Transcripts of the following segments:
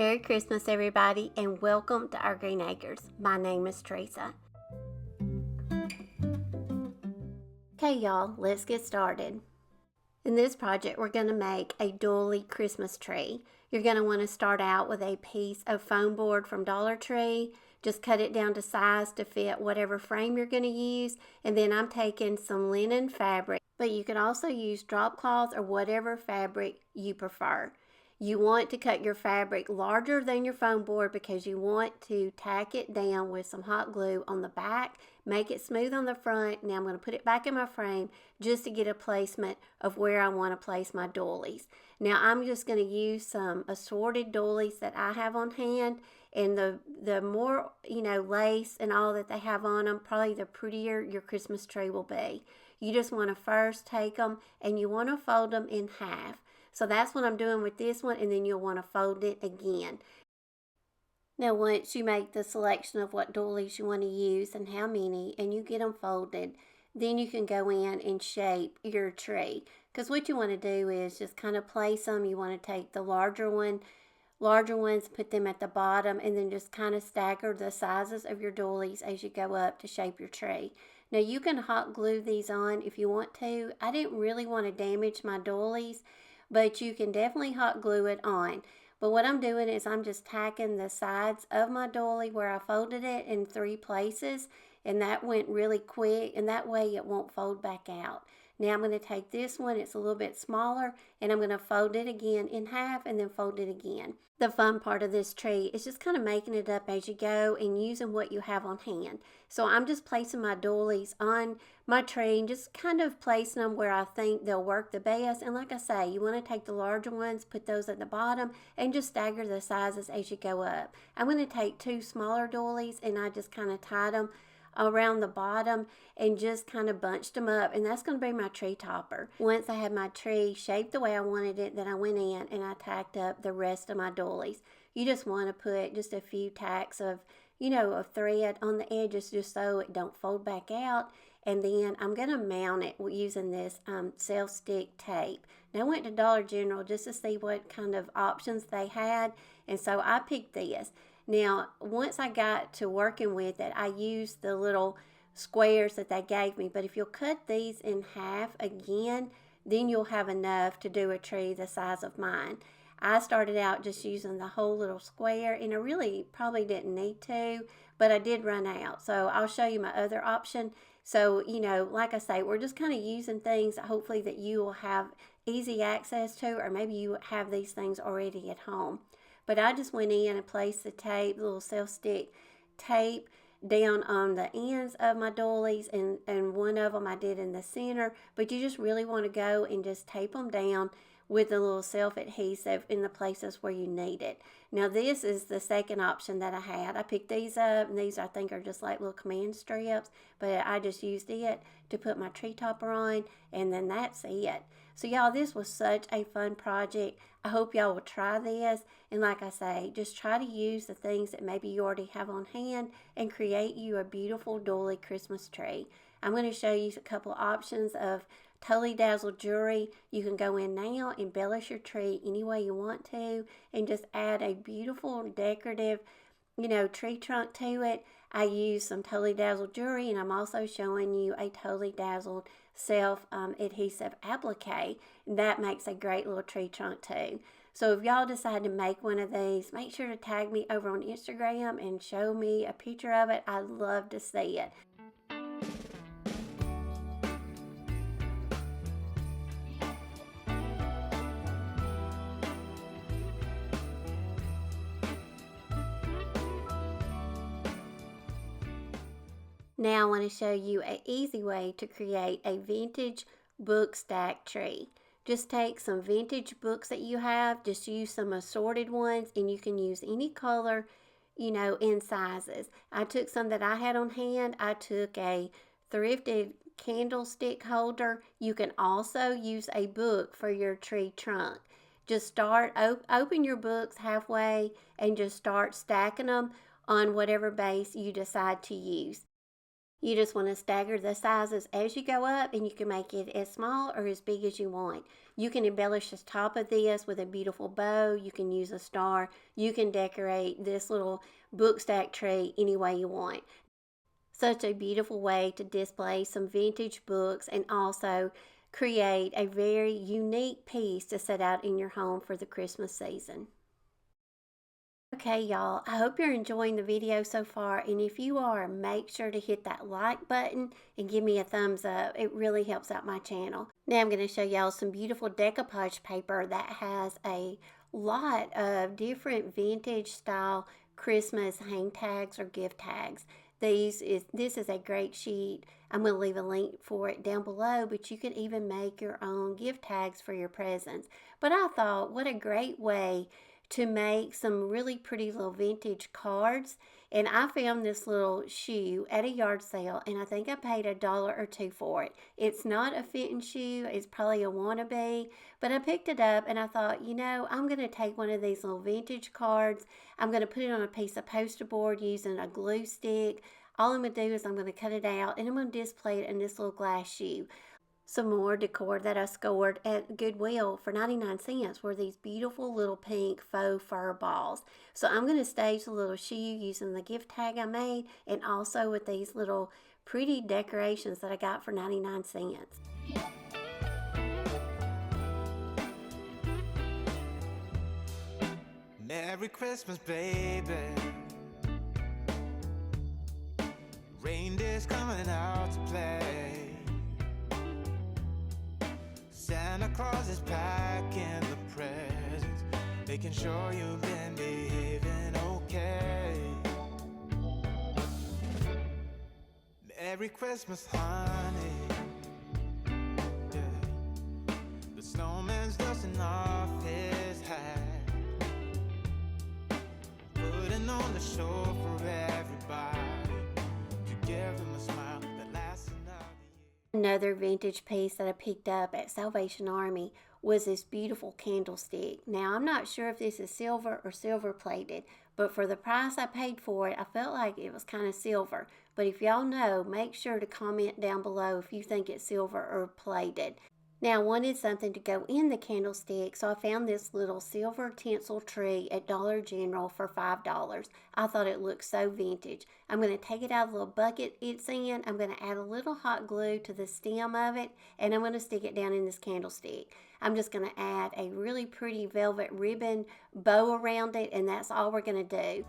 Merry Christmas, everybody, and welcome to our Green Acres. My name is Teresa. Okay, y'all, let's get started. In this project, we're going to make a Doily Christmas tree. You're going to want to start out with a piece of foam board from Dollar Tree. Just cut it down to size to fit whatever frame you're going to use. And then I'm taking some linen fabric, but you can also use drop cloth or whatever fabric you prefer. You want to cut your fabric larger than your foam board because you want to tack it down with some hot glue on the back, make it smooth on the front. Now I'm going to put it back in my frame just to get a placement of where I want to place my doilies. Now I'm just going to use some assorted doilies that I have on hand, and the more, lace and all that they have on them, probably the prettier your Christmas tree will be. You just want to first take them and you want to fold them in half. So that's what I'm doing with this one, and then you'll want to fold it again. Now once you make the selection of what doilies you want to use and how many, and you get them folded, then you can go in and shape your tree. Because what you want to do is just kind of place them. You want to take the larger ones, put them at the bottom, and then just kind of stagger the sizes of your doilies as you go up to shape your tree. Now you can hot glue these on if you want to. I didn't really want to damage my doilies, but you can definitely hot glue it on. But what I'm doing is I'm just tacking the sides of my doily where I folded it in 3 places, and that went really quick, and that way it won't fold back out. Now I'm going to take this one, it's a little bit smaller, and I'm going to fold it again in half and then fold it again. The fun part of this tree is just kind of making it up as you go and using what you have on hand. So I'm just placing my doilies on my tree and just kind of placing them where I think they'll work the best. And like I say, you want to take the larger ones, put those at the bottom, and just stagger the sizes as you go up. I'm going to take 2 smaller doilies, and I just kind of tied them around the bottom and just kind of bunched them up, and that's going to be my tree topper. Once I had my tree shaped the way I wanted it, then I went in and I tacked up the rest of my doilies. You just want to put just a few tacks of of thread on the edges just so it don't fold back out, and then I'm going to mount it using this self-stick tape. Now I went to Dollar General just to see what kind of options they had, and so I picked this. Now, once I got to working with it, I used the little squares that they gave me. But if you'll cut these in half again, then you'll have enough to do a tree the size of mine. I started out just using the whole little square, and I really probably didn't need to, but I did run out. So I'll show you my other option. So, like I say, we're just kind of using things hopefully that you will have easy access to, or maybe you have these things already at home. But I just went in and placed the tape, little self-stick tape, down on the ends of my doilies, and one of them I did in the center. But you just really want to go and just tape them down with the little self-adhesive in the places where you need it. Now this is the second option that I had. I picked these up, and these I think are just like little command strips, but I just used it to put my tree topper on, and then that's it. So y'all, this was such a fun project. I hope y'all will try this, and like I say, just try to use the things that maybe you already have on hand and create you a beautiful doily Christmas tree. I'm going to show you a couple options of totally dazzled jewelry. You can go in now, embellish your tree any way you want to, and just add a beautiful decorative, tree trunk to it. I use some totally dazzled jewelry, and I'm also showing you a totally dazzled self-adhesive applique. That makes a great little tree trunk too. So if y'all decide to make one of these, make sure to tag me over on Instagram and show me a picture of it. I'd love to see it. Now I want to show you an easy way to create a vintage book stack tree. Just take some vintage books that you have, just use some assorted ones, and you can use any color, in sizes. I took some that I had on hand. I took a thrifted candlestick holder. You can also use a book for your tree trunk. Just start, open your books halfway and just start stacking them on whatever base you decide to use. You just want to stagger the sizes as you go up, and you can make it as small or as big as you want. You can embellish the top of this with a beautiful bow. You can use a star. You can decorate this little book stack tree any way you want. Such a beautiful way to display some vintage books and also create a very unique piece to set out in your home for the Christmas season. Okay, y'all, I hope you're enjoying the video so far, and if you are, make sure to hit that like button and give me a thumbs up. It really helps out my channel. Now I'm going to show y'all some beautiful decoupage paper that has a lot of different vintage style Christmas hang tags or gift tags. This is a great sheet. I'm going to leave a link for it down below, but you can even make your own gift tags for your presents. But I thought, what a great way to make some really pretty little vintage cards. And I found this little shoe at a yard sale, and I think I paid $1 or $2 for it. It's not a fitting shoe, it's probably a wannabe, but I picked it up and I thought, you know, I'm going to take one of these little vintage cards, I'm going to put it on a piece of poster board using a glue stick. All I'm going to do is I'm going to cut it out and I'm going to display it in this little glass shoe. Some more decor that I scored at Goodwill for 99 cents were these beautiful little pink faux fur balls. So I'm going to stage the little shoe using the gift tag I made and also with these little pretty decorations that I got for 99 cents. Merry Christmas, baby. Reindeer's coming out to play. Santa Claus is packing the presents, making sure you've been behaving okay. Merry Christmas, honey. Yeah. The snowman's dusting off his hat, putting on the show for everybody, to give him a smile that lasts another year. Another vintage piece that I picked up at Salvation Army was this beautiful candlestick. Now, I'm not sure if this is silver or silver plated, but for the price I paid for it, I felt like it was kind of silver. But if y'all know, make sure to comment down below if you think it's silver or plated. Now, I wanted something to go in the candlestick, so I found this little silver tinsel tree at Dollar General for $5. I thought it looked so vintage. I'm going to take it out of the little bucket it's in. I'm going to add a little hot glue to the stem of it, and I'm going to stick it down in this candlestick. I'm just going to add a really pretty velvet ribbon bow around it, and that's all we're going to do.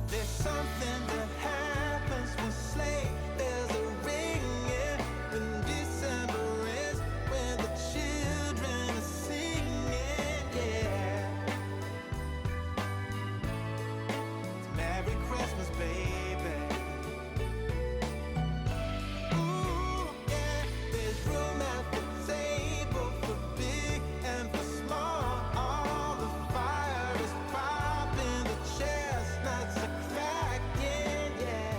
There's something that happens when sleigh bells are ringing, when December is, when the children are singing, yeah. It's Merry Christmas, baby. Ooh, yeah, there's room at the table for big and for small. All the fire is popping, the chestnuts are cracking, yeah.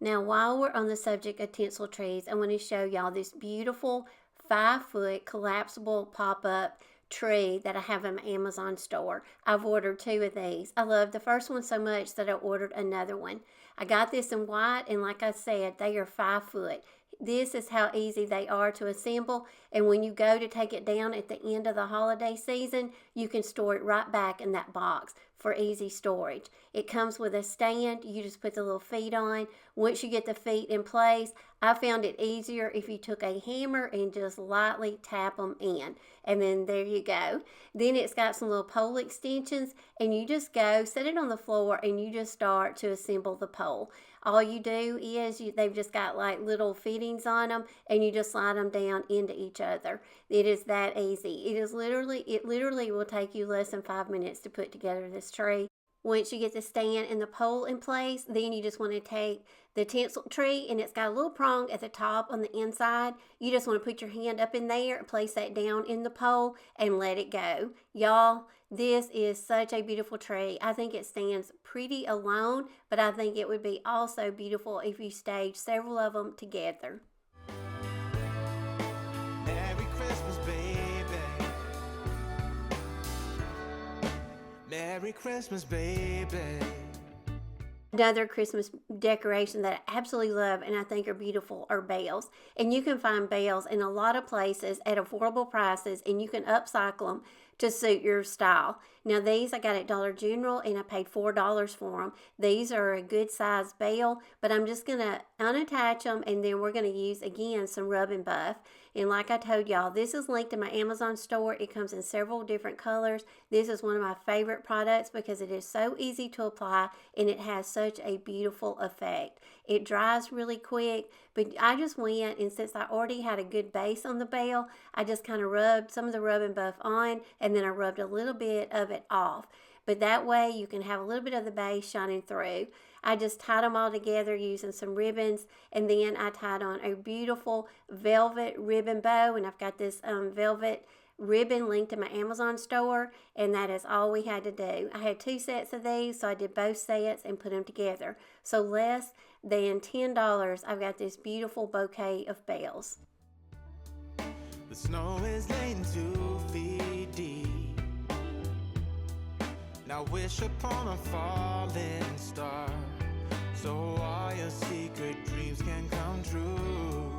Now, while we're on the subject of tinsel trees, I want to show y'all this beautiful 5-foot collapsible pop-up tree that I have in my Amazon store. I've ordered 2 of these. I love the first one so much that I ordered another one. I got this in white, and like I said, they are 5 foot. This is how easy they are to assemble, and when you go to take it down at the end of the holiday season, you can store it right back in that box for easy storage. It comes with a stand. You just put the little feet on. Once you get the feet in place, I found it easier if you took a hammer and just lightly tap them in, and then there you go. Then it's got some little pole extensions, and you just go set it on the floor and you just start to assemble the pole. All you do is they've just got like little fittings on them, and you just slide them down into each other. It is that easy. It literally will take you less than 5 minutes to put together this tree. Once you get the stand and the pole in place, then you just want to take the tinsel tree, and it's got a little prong at the top on the inside. You just want to put your hand up in there and place that down in the pole and let it go. Y'all, this is such a beautiful tree. I think it stands pretty alone, but I think it would be also beautiful if you staged several of them together. Merry Christmas, baby. Merry Christmas, baby. Another Christmas decoration that I absolutely love and I think are beautiful are bells. And you can find bells in a lot of places at affordable prices, and you can upcycle them to suit your style. Now these I got at Dollar General and I paid $4 for them. These are a good size bell, but I'm just going to unattach them, and then we're going to use again some rub and buff. And like I told y'all, this is linked in my Amazon store. It comes in several different colors. This is one of my favorite products because it is so easy to apply and it has such a beautiful effect. It dries really quick, but I just went, and since I already had a good base on the bell, I just kind of rubbed some of the rub and buff on, and then I rubbed a little bit of it off. But that way you can have a little bit of the base shining through. I just tied them all together using some ribbons, and then I tied on a beautiful velvet ribbon bow, and I've got this velvet ribbon linked in my Amazon store, and that is all we had to do. I had 2 sets of these, so I did both sets and put them together. So less than $10, I've got this beautiful bouquet of bells. The snow is laying 2 feet deep. Now wish upon a falling star, so all your secret dreams can come true.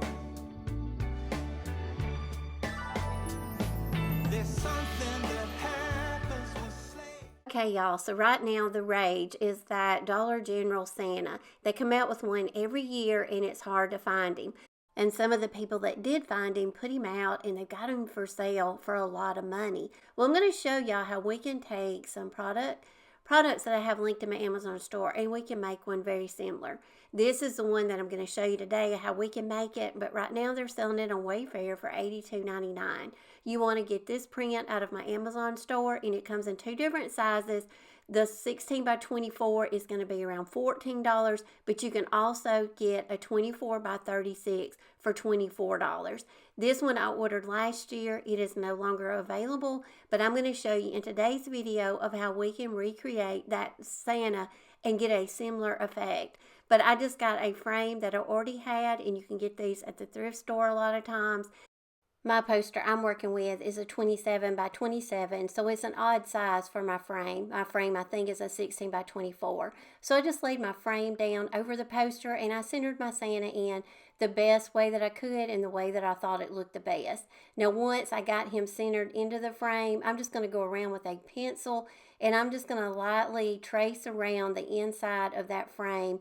There's something that happens when slaves... Okay, y'all, so right now the rage is that Dollar General Santa. They come out with one every year, and it's hard to find him. And some of the people that did find him put him out, and they got him for sale for a lot of money. Well, I'm going to show y'all how we can take some products that I have linked in my Amazon store, and we can make one very similar. This is the one that I'm going to show you today, how we can make it, but right now they're selling it on Wayfair for $82.99. You want to get this print out of my Amazon store, and it comes in 2 different sizes. The 16 by 24 is going to be around $14, but you can also get a 24 by 36 for $24. This one I ordered last year. It is no longer available, but I'm going to show you in today's video of how we can recreate that Santa and get a similar effect. But I just got a frame that I already had, and you can get these at the thrift store a lot of times. My poster I'm working with is a 27 by 27, so it's an odd size for my frame. My frame, I think, is a 16 by 24. So I just laid my frame down over the poster, and I centered my Santa in the best way that I could and the way that I thought it looked the best. Now, once I got him centered into the frame, I'm just going to go around with a pencil, and I'm just going to lightly trace around the inside of that frame.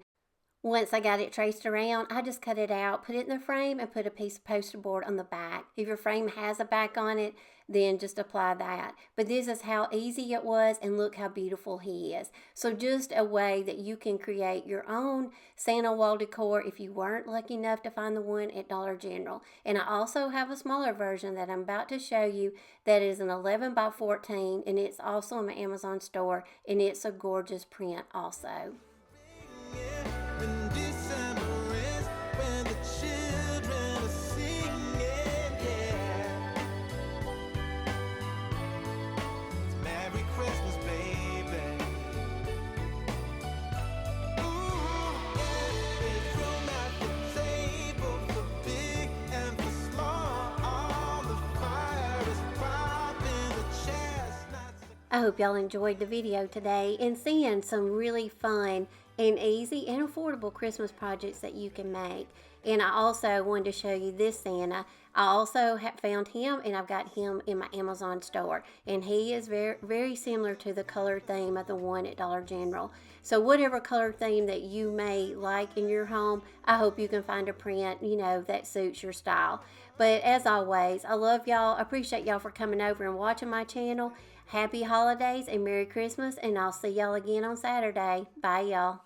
Once I got it traced around, I just cut it out, put it in the frame, and put a piece of poster board on the back. If your frame has a back on it, then just apply that. But this is how easy it was, and look how beautiful he is. So just a way that you can create your own Santa wall decor if you weren't lucky enough to find the one at Dollar General. And I also have a smaller version that I'm about to show you that is an 11 by 14, and it's also in my Amazon store, and it's a gorgeous print also. When December is, when the children are singing, yeah. It's Merry Christmas, baby. Ooh, yeah. There's room at the table for big and for small. All the fire is popping, the chestnuts. I hope y'all enjoyed the video today and seeing some really fun and easy and affordable Christmas projects that you can make. And I also wanted to show you this Santa. I also found him, and I've got him in my Amazon store, and he is very, very similar to the color theme of the one at Dollar General. So whatever color theme that you may like in your home, I hope you can find a print, you know, that suits your style. But as always, I love y'all. I appreciate y'all for coming over and watching my channel. Happy holidays and Merry Christmas, and I'll see y'all again on Saturday. Bye, y'all.